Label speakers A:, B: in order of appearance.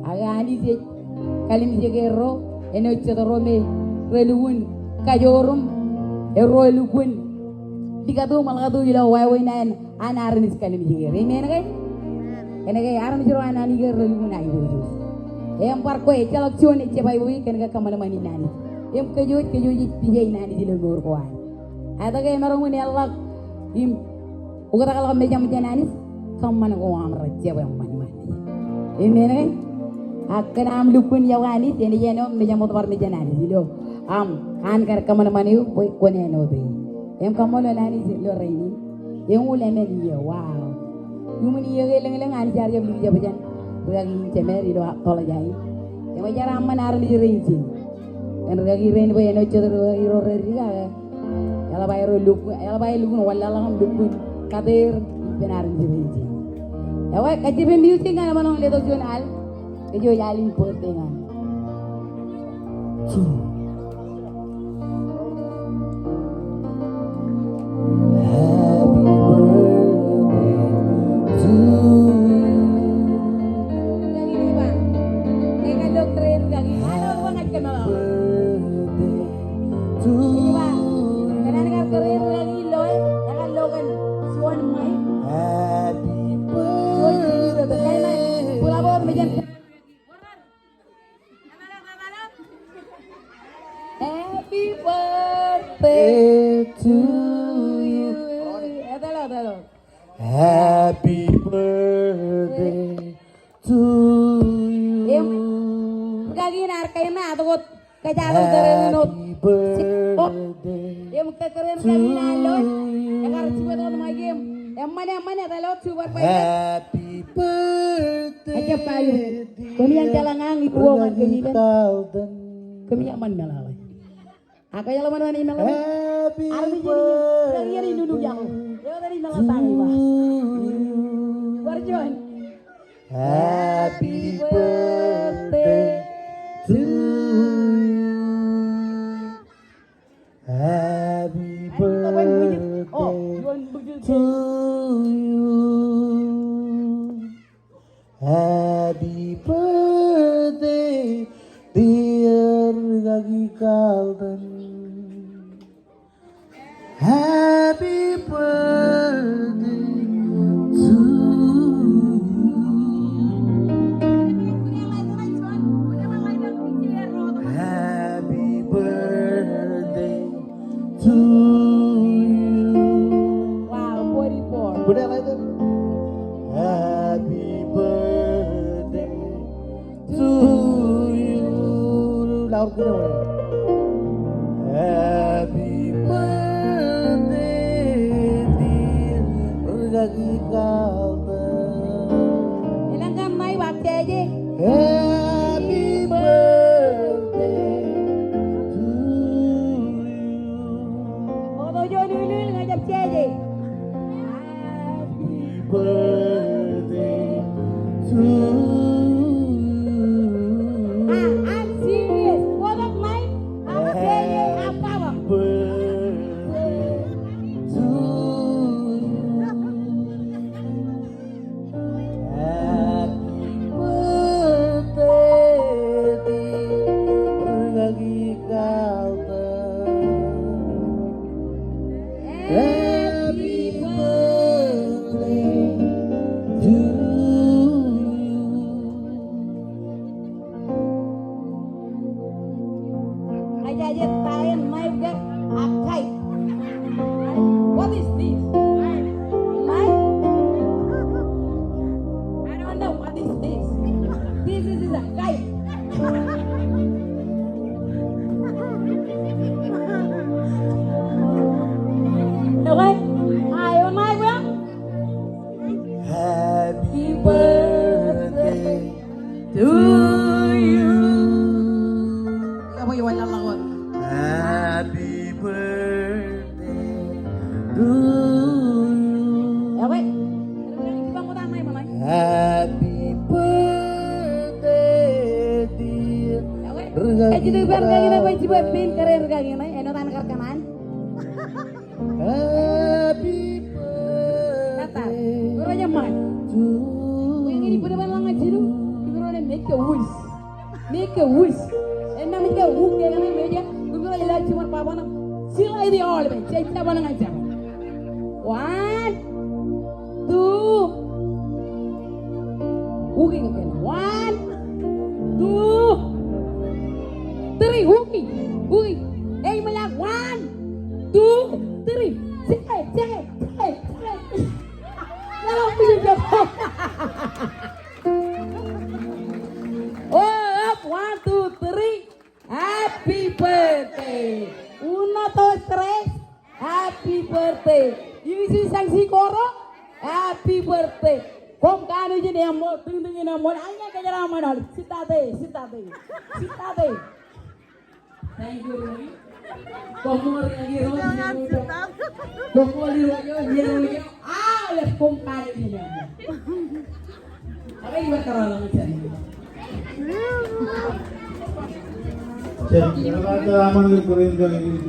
A: Agani si kalim si gero eno chedorome reluun kajorum ero lugun dikatu malakatu ila wai nan anarin kalim si gero ini kan aram jiro anani gero reluun ai bojo em parko e calok cion e cepai boy kan ka kamana mani nani em kejo pijai nani di lor ko ai ada ke marong ni Allah im ugata kala kambe jam janani kamana ko amra cewa yang mani ini kan akan am lukun yawani jadi jeno meja motor warna janani dilo am an kar kamana mani boy ko ne no be em kamolo nani lo reini em ule me dia wow yumuni yege leng an jar jam li jabajan ragi cemeri do tola jai e wajara amman arli reinci en ragi rein boy eno chodro iro riga yala bay lugu walla la ham lugu kader benar reinci e way kajibe music ngana manon le do jonal e jo yalin pote ngan
B: Happy birthday to you.
A: Gagin arkayna atot kajalo terenot. Em kekeren gagin aloy. Ekar ciwet on magem. Emane talot ciwet pa.
B: Happy birthday.
A: Aja payu. Kemian jalangang ibuangan kemian. Kemian man melalai. Aku yang lemah mana email.
B: Happy
A: birthday. Ari duduk yang. Yo tadi melatang iba. Warjon.
B: Happy birthday to you. Happy birthday to you. Happy birthday dear Gagi Kalden. Happy birthday to you. Happy birthday to you.
A: Wow, 44.
B: Benar lah itu. Happy birthday to you. Laur kita boleh. Happy birthday dear Gagi Kalden.
A: Ilang kamay waktu aja.
B: Happy birthday to you.
A: Foto jo dulu ngajak aja.
B: Happy birthday to you.
A: I'm serious. Foto main. Apa aja apa bang?
B: Birthday to you. Happy birthday dear Gagi Kalden. Happy birthday to you.
A: Aja tayen main ke akai. What is this? Mai? I don't know what is this. This is a kite. Okay? Ayo mai bang.
B: Happy birthday
A: To you. Kamu iwan lawan.
B: Happy birthday to you.
A: Okay? Bang utang mai mamai.
B: Happy birthday dear
A: Jadi bar kagina pa jiba pin karir kagina eno tan karkanan.
B: Happy
A: Kata,
B: birthday
A: guru aja man.
B: to
A: Yang ini pada lang ajiru, guru ada make make a wish. Make a wish. And now make a wish. Kaya kami media. Gusto na ilang cumar papa na. Sila ini all me. Cek siapa nang aja. 1, 2. Huki kan. 1, 2, 3. Huki. Huki. Eh malak. 1, 2, 3. Cek. Lalu punya siapa? Oh, up, 1, 2, 3. Happy birthday. 1, 2, 3. Happy birthday. Isi sanksi koro. Happy birthday. Kom kanu je dia mau tung-tungin mau hanya kejar mana. Sitate. Thank you. Komor lagi rojo. Komor rojo. Ah, les kom kanu je. Apa yang berkeral macam ni?
C: Jadi, kalau ada aman, kita kuring-kuring ini.